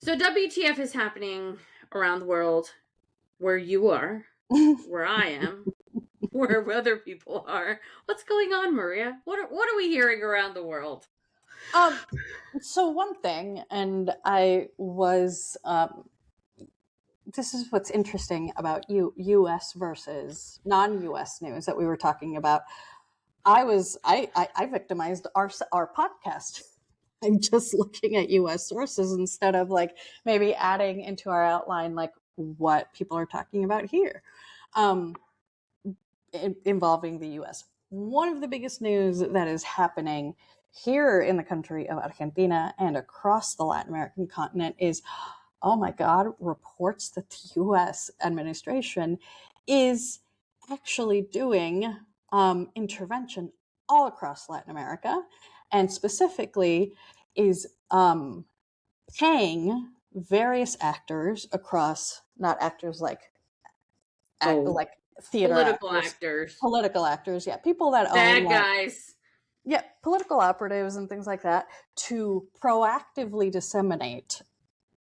So WTF is happening around the world, where you are, where I am, where other people are. What's going on, Maria? What are we hearing around the world? So one thing, and I was, this is what's interesting about U.S. versus non-U.S. news that we were talking about. I victimized our podcast. I'm just looking at U.S. sources instead of like maybe adding into our outline like what people are talking about here, involving the U.S. One of the biggest news that is happening here in the country of Argentina and across the Latin American continent is, oh my God, reports that the U.S. administration is actually doing intervention all across Latin America, and specifically is paying various actors across, not actors like like theater political actors, yeah, people that bad own guys, yeah, political operatives and things like that, to proactively disseminate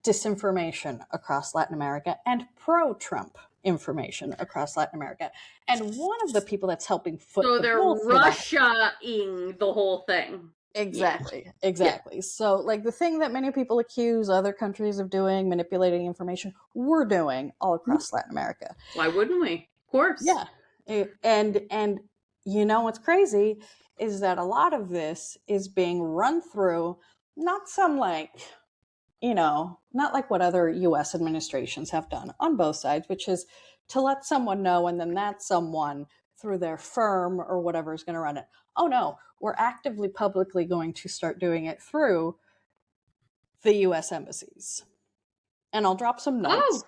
disinformation across Latin America and pro-Trump information across Latin America. And one of the people that's helping foot so the they're bill for Russia-ing the whole thing. Exactly. So like the thing that many people accuse other countries of doing, manipulating information, we're doing all across Latin America. Why wouldn't we? Of course. Yeah. And you know what's crazy is that a lot of this is being run through not some like, not like what other US administrations have done on both sides, which is to let someone know and then that someone through their firm or whatever is going to run it. Oh no, we're actively publicly going to start doing it through the US embassies. And I'll drop some notes.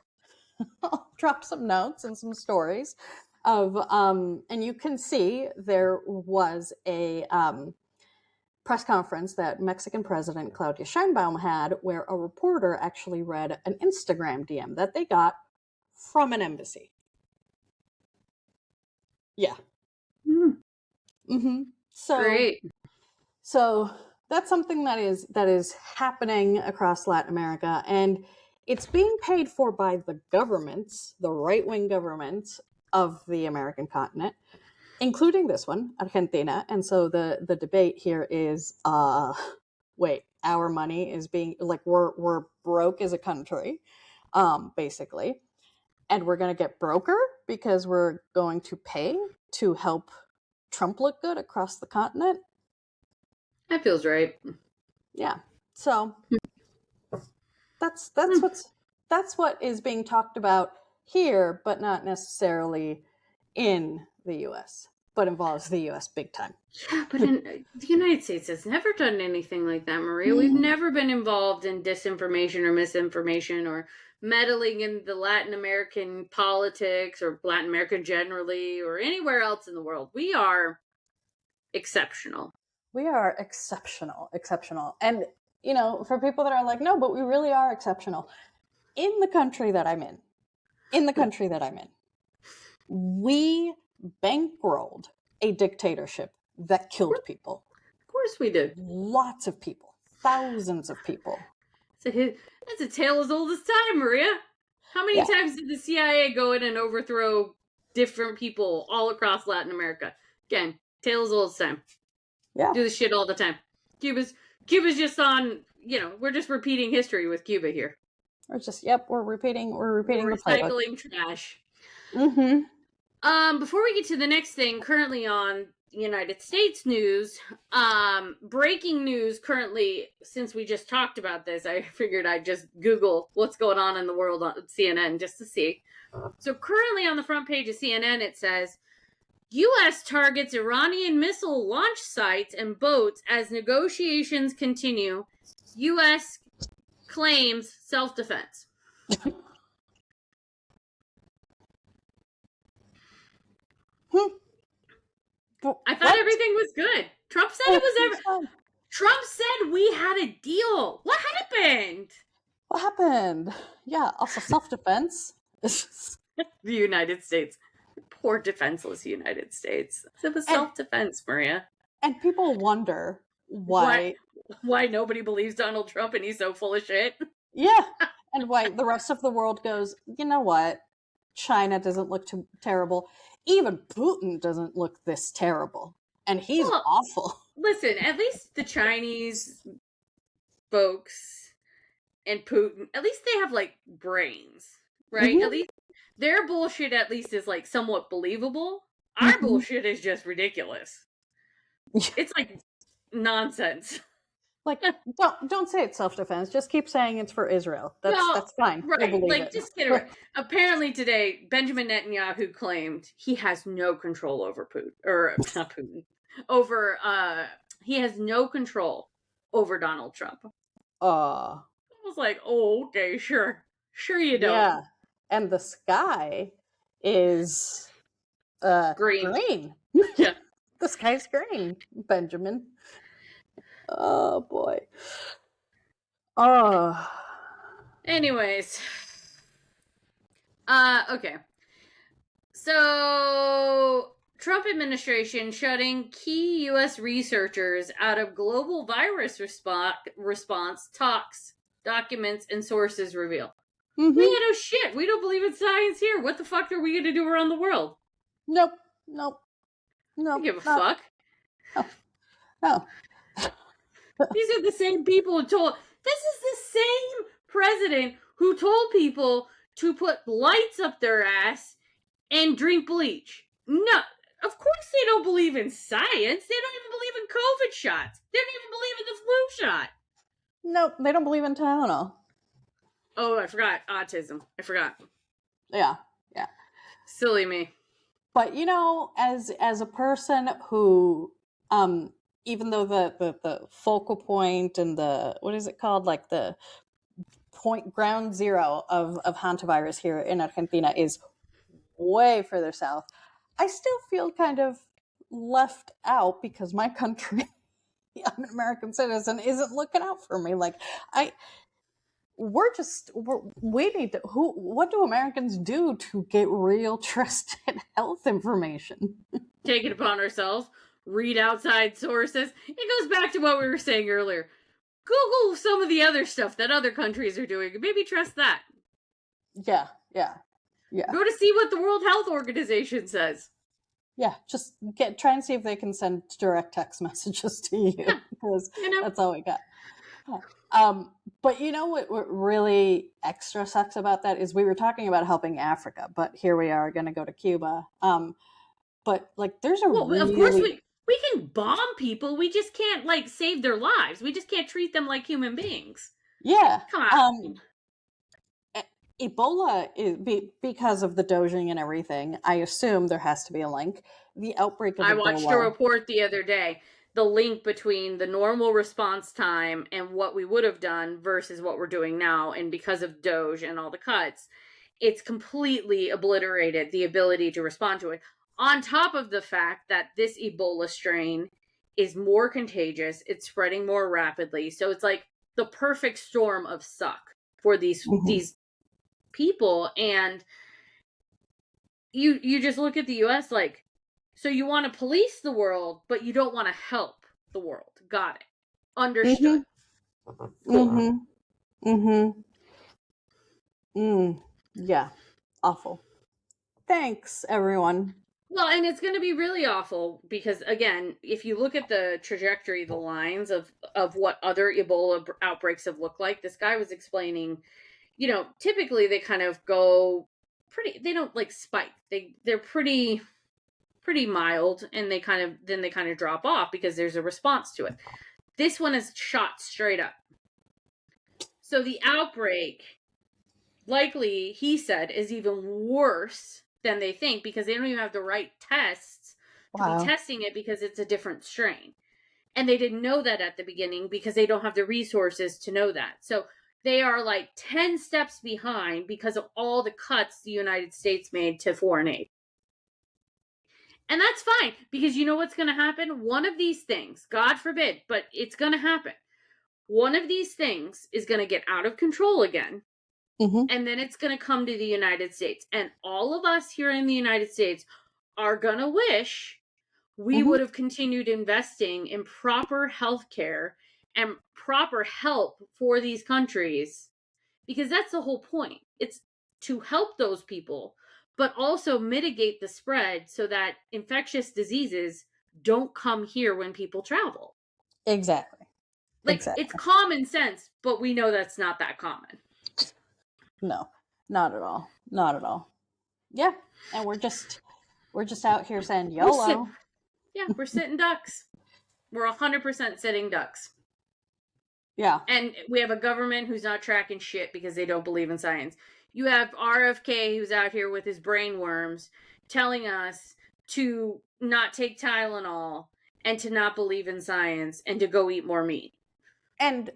I'll drop some notes and some stories of, and you can see there was a press conference that Mexican President Claudia Sheinbaum had where a reporter actually read an Instagram DM that they got from an embassy. Yeah. Mm-hmm. So, great. So that's something that is happening across Latin America, and it's being paid for by the governments, the right-wing governments of the American continent, including this one, Argentina. And so the debate here is, wait, our money is being like we're broke as a country, basically, and we're going to get broker because we're going to pay to help Trump look good across the continent. That feels right. Yeah. So that's what is being talked about here, but not necessarily in the US, but involves the US big time. Yeah, but the United States has never done anything like that, Maria. We've never been involved in disinformation or misinformation or meddling in the Latin American politics or Latin America generally or anywhere else in the world. We are exceptional. We are exceptional. And, for people that are like, no, but we really are exceptional. In the country that I'm in, we bankrolled a dictatorship that killed people. Of course we did. Lots of people. Thousands of people. That's a tale as old as time, Maria. How many times did the CIA go in and overthrow different people all across Latin America? Again, tale as old as time. Yeah. Do this shit all the time. Cuba's just on, we're just repeating history with Cuba here. We're repeating the recycling trash. Mm-hmm. Before we get to the next thing, currently on United States news, breaking news currently, since we just talked about this, I figured I'd just Google what's going on in the world on CNN just to see. So currently on the front page of CNN, it says, U.S. targets Iranian missile launch sites and boats as negotiations continue. U.S. claims self-defense. I thought everything was good. Trump said it was Trump said we had a deal. What happened? Yeah, also self-defense. The United States. Poor defenseless United States. It was self-defense, Maria. And people wonder why nobody believes Donald Trump and he's so full of shit. Yeah. And why the rest of the world goes, you know what? China doesn't look too terrible. Even Putin doesn't look this terrible. And he's Well, awful. listen, at least the Chinese folks and Putin, at least they have like brains, right? At Mm-hmm. least their bullshit at least is like somewhat believable. Our Mm-hmm. bullshit is just ridiculous. It's like nonsense. Like, don't say it's self-defense. Just keep saying it's for Israel. No, That's fine. We'll right. believe Like, it. just get it right. Apparently today, Benjamin Netanyahu claimed he has no control over Putin, or not Putin, over, he has no control over Donald Trump. I was like, oh, okay, sure. Sure you don't. Yeah. And the sky is Green. green. Yeah. The sky's green, Benjamin. Oh boy. Oh. Anyways. Okay. So, Trump administration shutting key U.S. researchers out of global virus response talks, documents, and sources reveal. Mm-hmm. We ain't no shit. We don't believe in science here. What the fuck are we going to do around the world? Nope. I don't give a fuck. No. These are the same people who told. This is the same president who told people to put lights up their ass and drink bleach. No, of course they don't believe in science. They don't even believe in COVID shots. They don't even believe in the flu shot. Nope. They don't believe in Tylenol. Oh, I forgot autism. I forgot. Yeah. Silly me. But as a person who, even though the focal point and the, what is it called, like the ground zero of hantavirus here in Argentina is way further south, I still feel kind of left out because my country, I'm an American citizen, isn't looking out for me. Like, we need to, what do Americans do to get real trusted health information? Take it upon ourselves. Read outside sources. It goes back to what we were saying earlier. Google some of the other stuff that other countries are doing and maybe trust that. Yeah. Go to see what the World Health Organization says. Yeah, just try and see if they can send direct text messages to you, because that's all we got. Yeah. But what really extra sucks about that is we were talking about helping Africa, but here we are going to go to Cuba. But like, there's a really... Of course we can bomb people. We just can't like save their lives. We just can't treat them like human beings. Yeah. Come on. Ebola is because of the dosing and everything. I assume there has to be a link. The outbreak of Ebola. I watched a report the other day. The link between the normal response time and what we would have done versus what we're doing now, and because of Doge and all the cuts, it's completely obliterated the ability to respond to it. On top of the fact that this Ebola strain is more contagious, it's spreading more rapidly. So it's like the perfect storm of suck for these people. And you just look at the US like, so you want to police the world, but you don't want to help the world. Got it. Understood. Cool. Yeah. Awful. Thanks, everyone. Well, and it's going to be really awful because, again, if you look at the trajectory, the lines of what other Ebola outbreaks have looked like, this guy was explaining, typically they kind of go pretty, they don't like spike. They're pretty mild, and they kind of drop off because there's a response to it. This one is shot straight up. So the outbreak, likely, he said, is even worse than they think because they don't even have the right tests to be testing it because it's a different strain. And they didn't know that at the beginning because they don't have the resources to know that. So they are like 10 steps behind because of all the cuts the United States made to foreign aid. And that's fine, because you know what's going to happen? One of these things, God forbid, but it's going to happen. One of these things is going to get out of control again. And then it's going to come to the United States. And all of us here in the United States are going to wish we would have continued investing in proper health care and proper help for these countries because that's the whole point. It's to help those people, but also mitigate the spread so that infectious diseases don't come here when people travel. Exactly. Like, it's common sense, but we know that's not that common. No, not at all. Not at all. Yeah, and we're just out here saying YOLO. We're sitting ducks. We're 100% sitting ducks. Yeah. And we have a government who's not tracking shit because they don't believe in science. You have RFK who's out here with his brain worms telling us to not take Tylenol and to not believe in science and to go eat more meat. And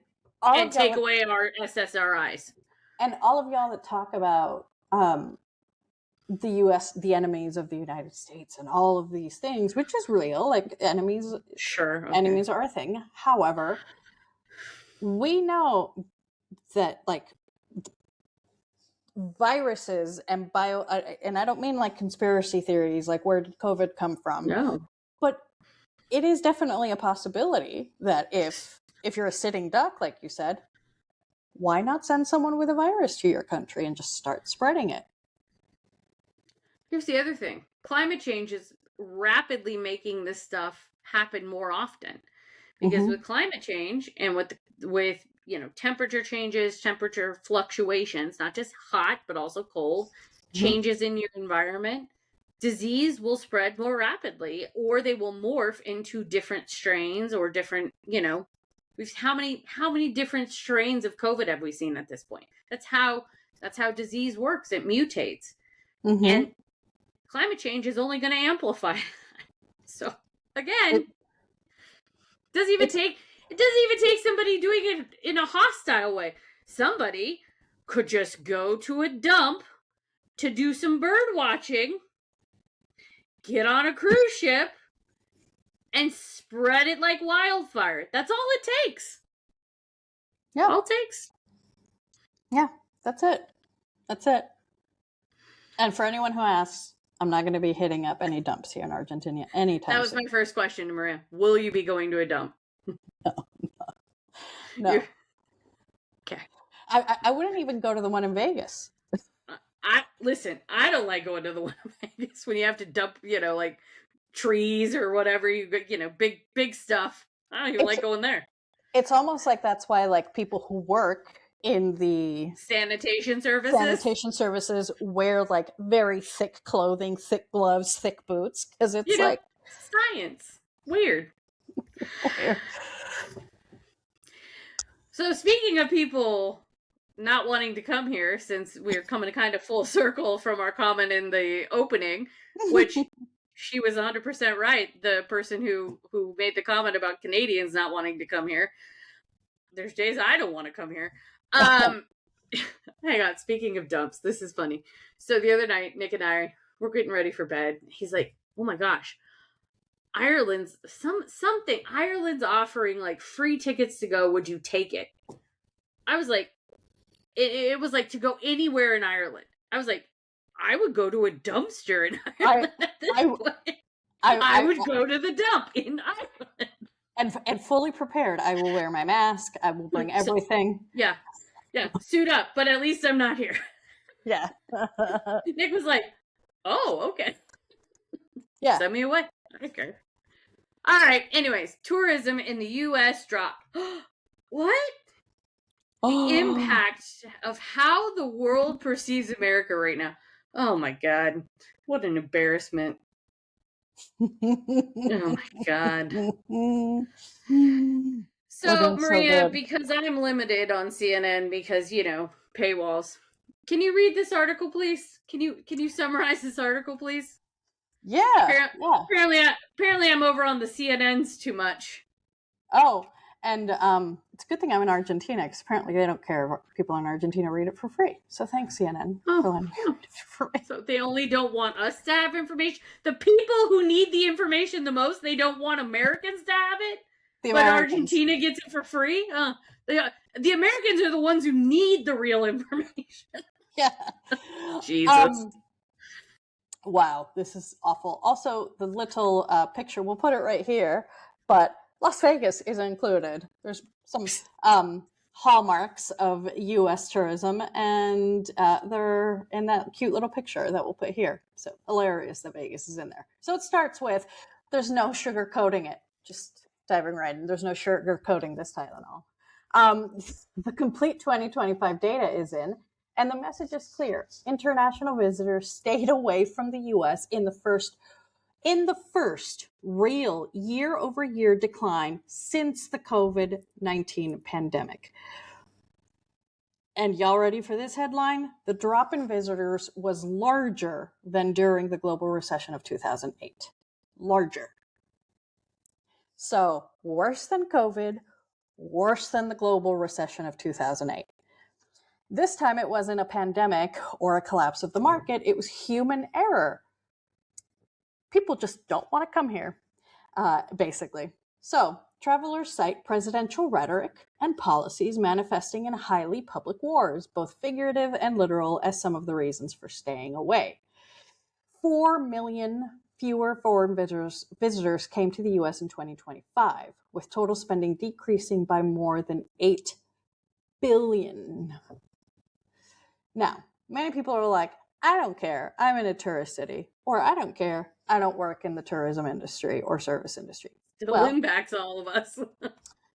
take away our SSRIs. And all of y'all that talk about the U.S., the enemies of the United States, and all of these things, which is real, like enemies. Sure, okay. Enemies are a thing. However, we know that like viruses and and I don't mean like conspiracy theories, like where did COVID come from? No, but it is definitely a possibility that if you're a sitting duck, like you said, why not send someone with a virus to your country and just start spreading it? Here's the other thing. Climate change is rapidly making this stuff happen more often. Because with climate change and with temperature changes, temperature fluctuations, not just hot, but also cold, changes in your environment, disease will spread more rapidly, or they will morph into different strains or different, how many different strains of COVID have we seen at this point? That's how disease works. It mutates. And climate change is only going to amplify that. So again, it doesn't even take somebody doing it in a hostile way. Somebody could just go to a dump to do some bird watching, get on a cruise ship, and spread it like wildfire. That's all it takes. Yeah. All it takes. Yeah, that's it. That's it. And for anyone who asks, I'm not going to be hitting up any dumps here in Argentina anytime That was soon. my first question to Maria. Will you be going to a dump? No. Okay. I wouldn't even go to the one in Vegas. Listen, I don't like going to the one in Vegas when you have to dump, like trees or whatever, big stuff. I don't even like going there. It's almost like that's why like people who work in the sanitation services wear like very thick clothing, thick gloves, thick boots, because it's like science. Weird. So speaking of people not wanting to come here, since we're coming kind of full circle from our comment in the opening, which she was 100% right. The person who made the comment about Canadians not wanting to come here. There's days I don't want to come here. Hang on. Speaking of dumps, this is funny. So the other night, Nick and I were getting ready for bed. He's like, "Oh my gosh, Ireland's offering like free tickets to go. Would you take it?" I was like, it was like to go anywhere in Ireland. I was like, I would go to a dumpster in Ireland at this point. I would go to the dump in Ireland. And fully prepared. I will wear my mask. I will bring everything. Yeah. Suit up, but at least I'm not here. Yeah. Nick was like, "Oh, okay. Yeah. Send me away. Okay." All right. Anyways, tourism in the U.S. dropped. What? The impact of how the world perceives America right now. Oh my God. What an embarrassment. Oh my God. So Maria, because I'm limited on CNN because, paywalls. Can you read this article, please? Can you summarize this article, please? Yeah. Apparently I'm over on the CNNs too much. Oh, and it's a good thing I'm in Argentina because apparently they don't care if people in Argentina read it for free. So thanks, CNN, for letting me read it for free. So they only don't want us to have information. The people who need the information the most, they don't want Americans to have it. But Argentina gets it for free? The Americans are the ones who need the real information. Yeah. Jesus. Wow, this is awful. Also, the little picture, we'll put it right here, but Las Vegas is included. There's some hallmarks of U.S. tourism, and they're in that cute little picture that we'll put here. So hilarious that Vegas is in there. So it starts with, there's no sugar coating it. Just diving right in. There's no sugar coating this Tylenol. The complete 2025 data is in, and the message is clear. International visitors stayed away from the U.S. in the first real year-over-year decline since the COVID-19 pandemic. And y'all ready for this headline? The drop in visitors was larger than during the global recession of 2008. Larger. So worse than COVID, worse than the global recession of 2008. This time it wasn't a pandemic or a collapse of the market, it was human error. People just don't want to come here, basically. So travelers cite presidential rhetoric and policies manifesting in highly public wars, both figurative and literal, as some of the reasons for staying away. 4 million fewer foreign visitors came to the U.S. in 2025, with total spending decreasing by more than $8 billion. Now, many people are like, I don't care, I'm in a tourist city, or I don't care, I don't work in the tourism industry or service industry. Still impacts all of us.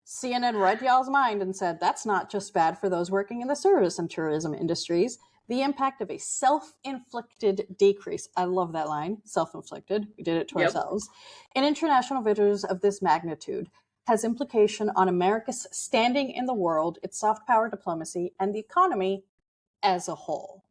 CNN read y'all's mind and said, that's not just bad for those working in the service and tourism industries. The impact of a self-inflicted decrease, I love that line, self-inflicted, we did it to ourselves, in international visitors of this magnitude has implication on America's standing in the world, its soft power diplomacy, and the economy as a whole.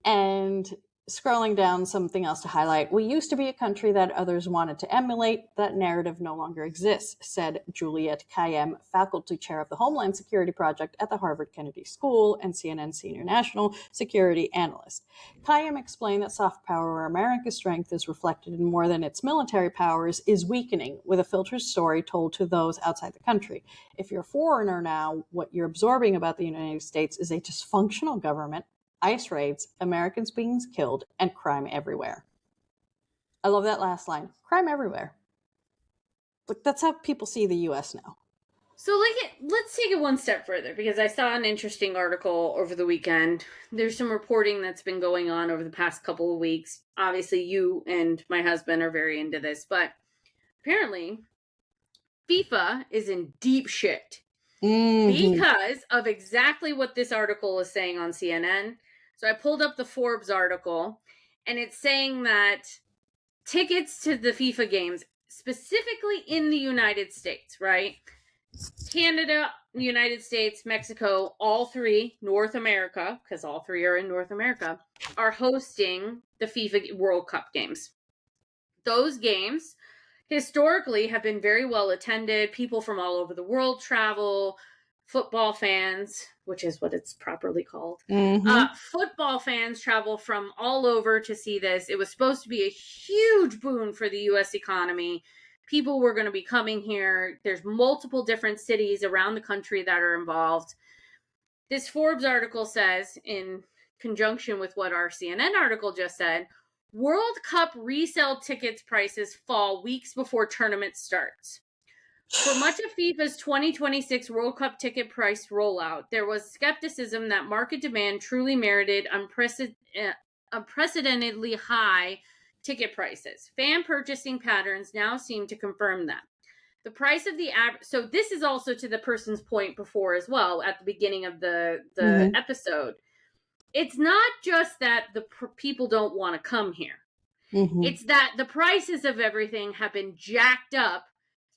And scrolling down, something else to highlight. We used to be a country that others wanted to emulate. That narrative no longer exists, said Juliette Kayyem, faculty chair of the Homeland Security Project at the Harvard Kennedy School and CNN senior national security analyst. Kayyem explained that soft power, where America's strength is reflected in more than its military powers, is weakening, with a filtered story told to those outside the country. If you're a foreigner now, what you're absorbing about the United States is a dysfunctional government, ICE raids, Americans being killed, and crime everywhere. I love that last line. Crime everywhere. Look, that's how people see the U.S. now. So let's take it one step further, because I saw an interesting article over the weekend. There's some reporting that's been going on over the past couple of weeks. Obviously, you and my husband are very into this, but apparently FIFA is in deep shit because of exactly what this article is saying on CNN. So I pulled up the Forbes article, and it's saying that tickets to the FIFA games, specifically in the United States, right? Canada, United States, Mexico, all three, North America, because all three are in North America, are hosting the FIFA World Cup games. Those games historically have been very well attended. People from all over the world travel. Football fans, which is what it's properly called. Football fans travel from all over to see this. It was supposed to be a huge boon for the U.S. economy. People were going to be coming here. There's multiple different cities around the country that are involved. This Forbes article says, in conjunction with what our CNN article just said, World Cup resale tickets prices fall weeks before tournament starts. For much of FIFA's 2026 World Cup ticket price rollout, there was skepticism that market demand truly merited unprecedentedly high ticket prices. Fan purchasing patterns now seem to confirm that. The price of the average... So this is also to the person's point before as well, at the beginning of the episode. It's not just that the people don't want to come here. It's that the prices of everything have been jacked up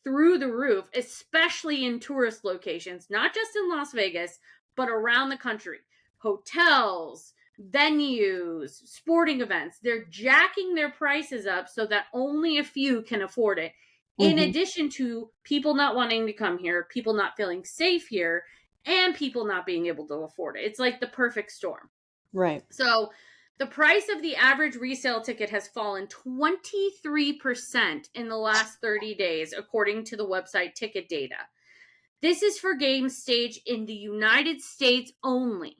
through the roof, especially in tourist locations, not just in Las Vegas, but around the country. Hotels, venues, sporting events, they're jacking their prices up so that only a few can afford it. In addition to people not wanting to come here, people not feeling safe here, and people not being able to afford it. It's like the perfect storm. Right. So the price of the average resale ticket has fallen 23% in the last 30 days, according to the website Ticket Data. This is for games staged in the United States only,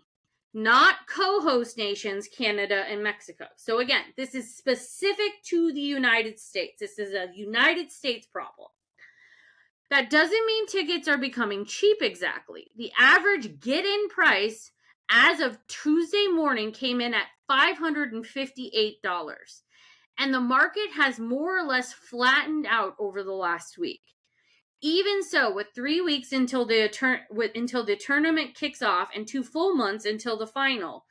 not co-host nations, Canada and Mexico. So again, this is specific to the United States. This is a United States problem. That doesn't mean tickets are becoming cheap exactly. The average get-in price as of Tuesday morning came in at $558. And the market has more or less flattened out over the last week. Even so, with 3 weeks until the tournament kicks off and 2 full months until the final,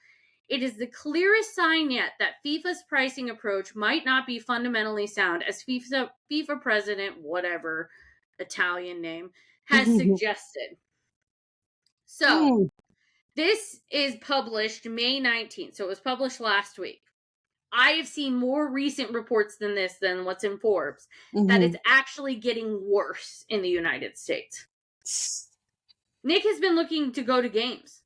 it is the clearest sign yet that FIFA's pricing approach might not be fundamentally sound, as FIFA president, whatever Italian name, has suggested. So, this is published May 19th, so it was published last week. I have seen more recent reports than this, than what's in Forbes, that it's actually getting worse in the United States. Nick has been looking to go to games.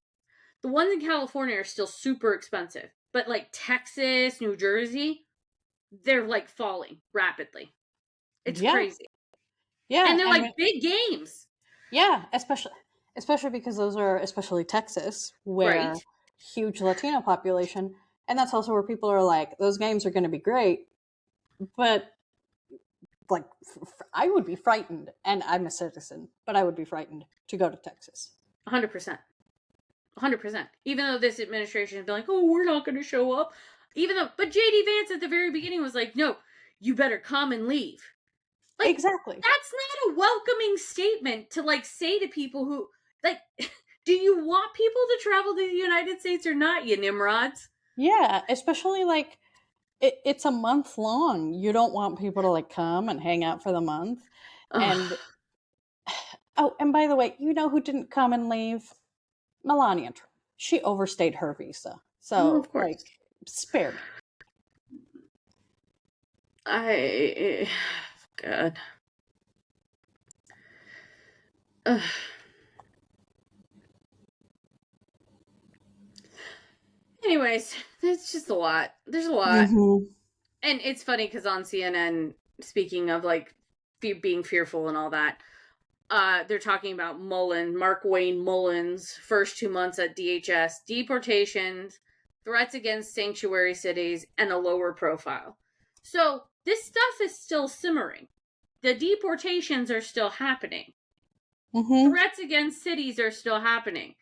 The ones in California are still super expensive, but like Texas, New Jersey, they're like falling rapidly. It's crazy. Yeah. And they're like big games. Yeah, especially because those are, especially Texas, where huge Latino population. And that's also where people are like, those games are going to be great. But like, I would be frightened, and I'm a citizen, but I would be frightened to go to Texas. 100%. 100%. Even though this administration has been like, oh, we're not going to show up. But J.D. Vance at the very beginning was like, no, you better come and leave. Like, exactly. That's not a welcoming statement to like say to people who, like, do you want people to travel to the United States or not, you nimrods? Yeah, especially like it's a month long. You don't want people to like come and hang out for the month. And and by the way, you know who didn't come and leave? Melania Trump. She overstayed her visa. So of course. Like, spare me. God. Anyways, it's just a lot. There's a lot. And it's funny because on CNN, speaking of like being fearful and all that, they're talking about Mark Wayne Mullen's first 2 months at DHS, deportations, threats against sanctuary cities, and a lower profile. So this stuff is still simmering. The deportations are still happening. Threats against cities are still happening.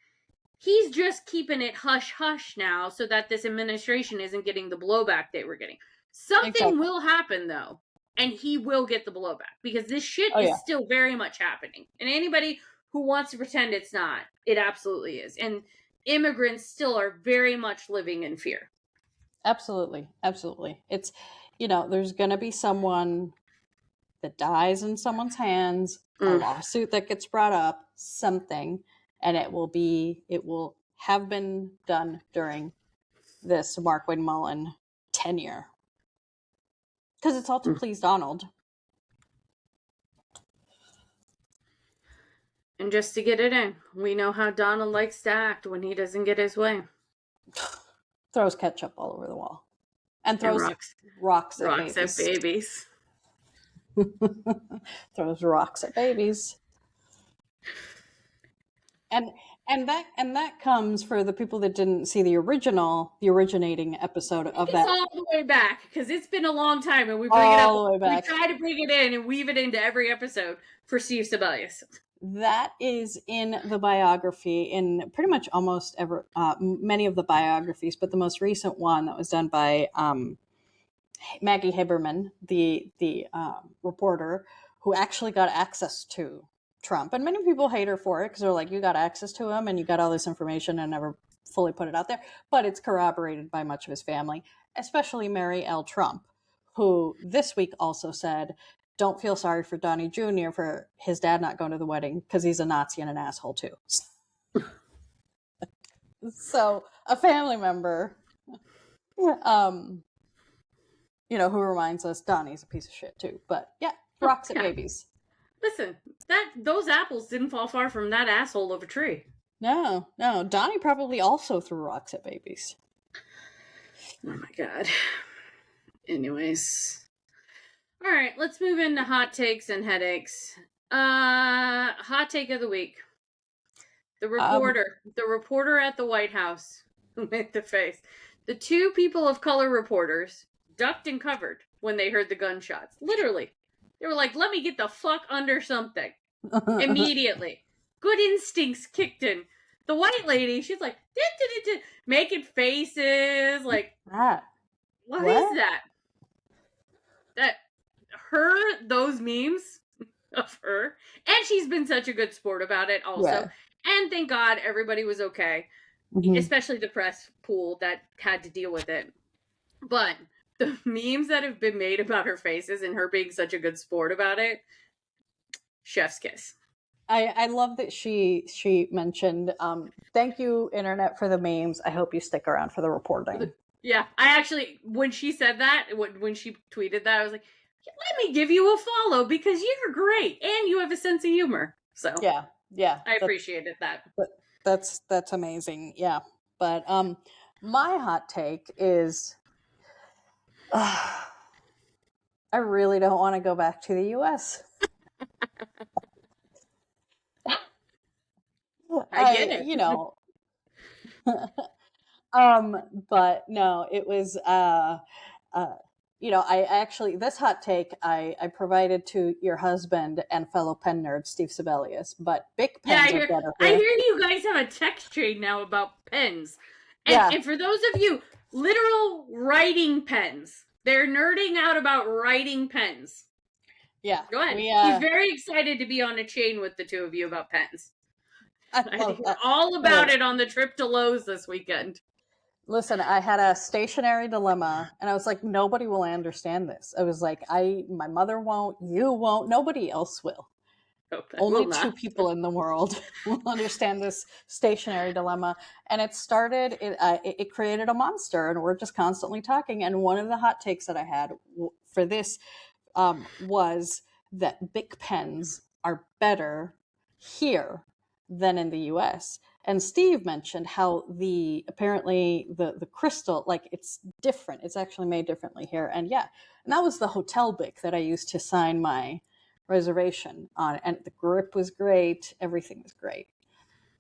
He's just keeping it hush-hush now so that this administration isn't getting the blowback they were getting. Something will happen, though, and he will get the blowback, because this shit is still very much happening. And anybody who wants to pretend it's not, it absolutely is. And immigrants still are very much living in fear. Absolutely. Absolutely. It's, there's going to be someone that dies in someone's hands, a lawsuit that gets brought up, something, and it will have been done during this Mark Wayne Mullen tenure. Because it's all to please Donald. And just to get it in, we know how Donald likes to act when he doesn't get his way. Throws ketchup all over the wall. And throws rocks at babies. Throws rocks at babies. And that comes for the people that didn't see the originating episode of that. It's all the way back, because it's been a long time, and we bring it up. We try to bring it in and weave it into every episode for Steve Sebelius. That is in the biography, in pretty much almost many of the biographies, but the most recent one that was done by Maggie Haberman, the reporter who actually got access to Trump. And many people hate her for it because they're like, you got access to him and you got all this information and never fully put it out there. But it's corroborated by much of his family, especially Mary L. Trump, who this week also said, don't feel sorry for Donnie Jr. for his dad not going to the wedding because he's a Nazi and an asshole too. So a family member, who reminds us Donnie's a piece of shit too. But yeah, rocks at babies. Listen, those apples didn't fall far from that asshole of a tree. No. Donnie probably also threw rocks at babies. Oh my God. Anyways. All right, let's move into hot takes and headaches. Hot take of the week. The reporter at the White House who made the face. The 2 people of color reporters ducked and covered when they heard the gunshots. Literally. They were like, let me get the fuck under something. Immediately. Good instincts kicked in. The white lady, she's like, making faces. Like, That what is what? that? That those memes of her. And she's been such a good sport about it also. Yeah. And thank God everybody was okay, Hmm. especially the press pool that had to deal with it. But the memes that have been made about her faces and her being such a good sport about it, chef's kiss. I love that she mentioned, thank you, internet, for the memes. I hope you stick around for the reporting. Yeah, I actually, when she said that, when she tweeted that, I was like, let me give you a follow because you're great and you have a sense of humor. So Yeah, yeah, I appreciated that. that's amazing. Yeah, but my hot take is, I really don't want to go back to the U.S. I get it. You know, but no, it was, uh, I actually, this hot take I provided to your husband and fellow pen nerd, Steve Sibelius, but Bic Yeah, pens are better I hear here. you guys have a text chain now about pens. Yeah, And for those of you, literal writing pens. They're nerding out about writing pens. yeah, Go ahead. we, He's very excited to be on a chain with the two of you about pens. I I had to love hear that. all about Hey, it on the trip to Lowe's this weekend. listen, I had a stationary dilemma, and I was like, nobody will understand this. I was like, my mother won't, you won't, nobody else will. Hope that will Only two not. people in the world will understand this stationary dilemma, and it created a monster, and we're just constantly talking. And one of the hot takes that I had for this, was that Bic pens are better here than in the US. And Steve mentioned how apparently the crystal, like, it's different. It's actually made differently here. And yeah, and that was the hotel Bic that I used to sign my reservation on, and the grip was great. Everything was great.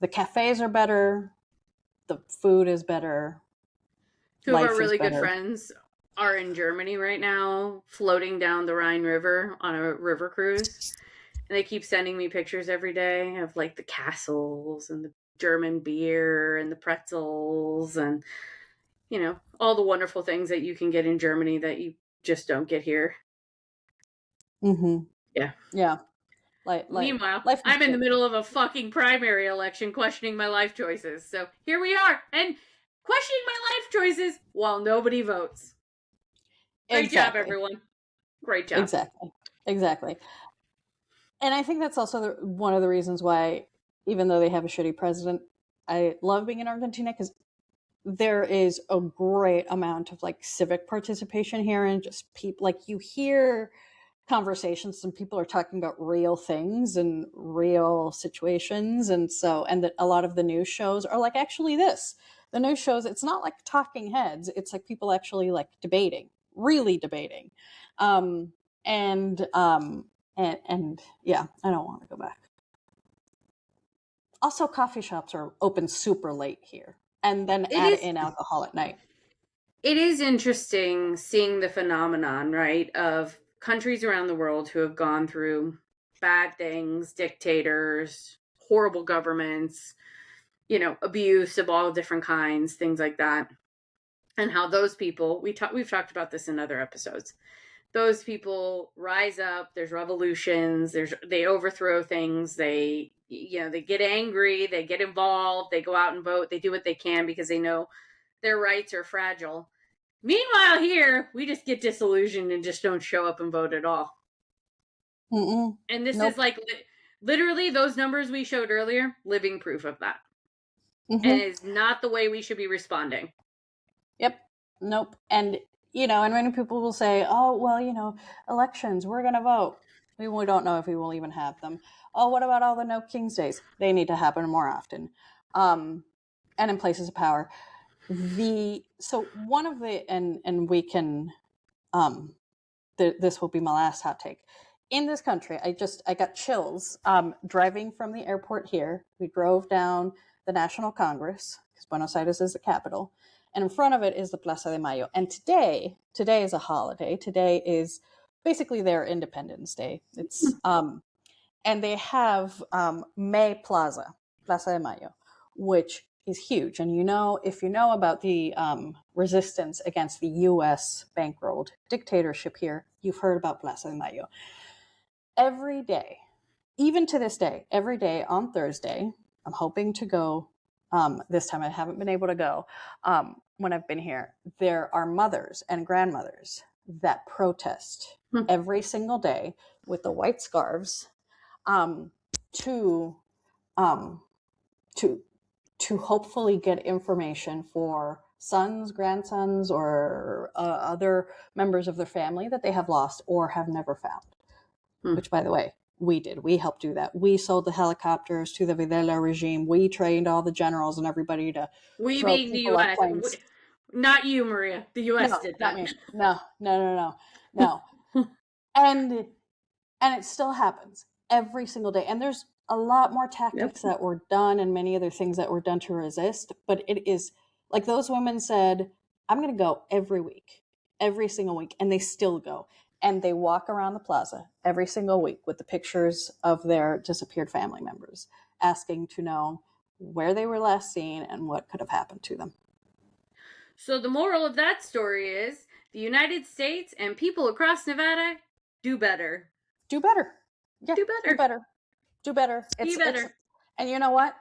The cafes are better. The food is better. Two of our Life is really good better. friends are in Germany right now, floating down the Rhine River on a river cruise. And they keep sending me pictures every day of like the castles and the German beer and the pretzels and, all the wonderful things that you can get in Germany that you just don't get here. Mm-hmm. Yeah. Yeah. Meanwhile, Life is I'm in the good. middle of a fucking primary election questioning my life choices. So here we are. And questioning my life choices while nobody votes. Great job, Exactly. everyone. Great job. Exactly. Exactly. And I think that's also one of the reasons why, even though they have a shitty president, I love being in Argentina, because there is a great amount of like civic participation here, and just people, like, you hear conversations and people are talking about real things and real situations. And that a lot of the news shows are like, actually, the news shows, it's not like talking heads, it's like people actually like debating, really debating. um and yeah, I don't want to go back. Also, coffee shops are open super late here, and then It add is in alcohol at night. it is interesting seeing the phenomenon, right, of countries around the world who have gone through bad things, dictators, horrible governments, abuse of all different kinds, things like that. And how those people, we've talked about this in other episodes. Those people rise up, there's revolutions, they overthrow things, they get angry, they get involved, they go out and vote, they do what they can because they know their rights are fragile. Meanwhile, here, we just get disillusioned and just don't show up and vote at all. Mm-mm. And this is Nope. like literally those numbers we showed earlier, living proof of that. And Mm-hmm. it is not the way we should be responding. Yep. Nope. And and many people will say, "Oh, well, elections, we're going to vote." We don't know if we will even have them. Oh, what about all the No Kings Days? They need to happen more often. And in places of power. So one of the and we can, this will be my last hot take. In this country, I got chills driving from the airport here. We drove down the National Congress, because Buenos Aires is the capital, and in front of it is the Plaza de Mayo. And today is a holiday. Today is basically their Independence Day. It's and they have May Plaza de Mayo, which is huge. And if you know about the resistance against the U.S. bankrolled dictatorship here, you've heard about Plaza de Mayo. Every day, even to this day, every day on Thursday, I'm hoping to go. This time I haven't been able to go when I've been here. There are mothers and grandmothers that protest every single day with the white scarves to hopefully get information for sons, grandsons, or other members of their family that they have lost or have never found. Which, by the way, we did. We helped do that. We sold the helicopters to the Videla regime. We trained all the generals and everybody to throw being the people off U.S. planes. Not you, Maria. The U.S. did that. Not me. No. And it still happens every single day. And there's a lot more tactics that were done and many other things that were done to resist. But it is like those women said, I'm going to go every week, every single week. And they still go. And they walk around the plaza every single week with the pictures of their disappeared family members, asking to know where they were last seen and what could have happened to them. So the moral of that story is the United States and people across Nevada do better. Do better. Yeah, do better. Do better. Do better. Be better. And you know what?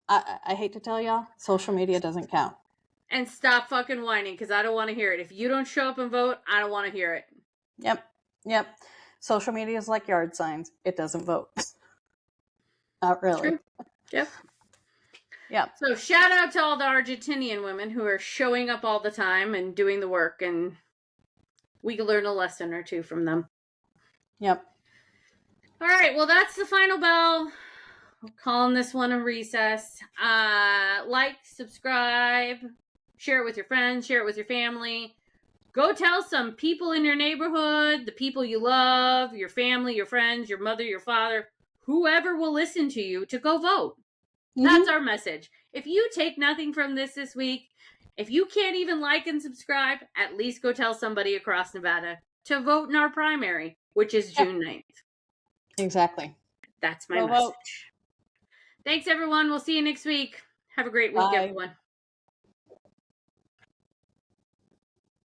I hate to tell y'all, social media doesn't count. And stop fucking whining, because I don't want to hear it. If you don't show up and vote, I don't want to hear it. Yep. Social media is like yard signs. It doesn't vote. Not really. True. Yep. Yeah. So shout out to all the Argentinian women who are showing up all the time and doing the work, and we can learn a lesson or two from them. Yep. All right. Well, that's the final bell. I'm calling this one a recess. Like, subscribe, share it with your friends, share it with your family. Go tell some people in your neighborhood, the people you love, your family, your friends, your mother, your father, whoever will listen to you, to go vote. Mm-hmm. That's our message. If you take nothing from this week, if you can't even like and subscribe, at least go tell somebody across Nevada to vote in our primary, which is June 9th. Exactly. That's my message. Vote. Thanks, everyone. We'll see you next week. Have a great week, everyone.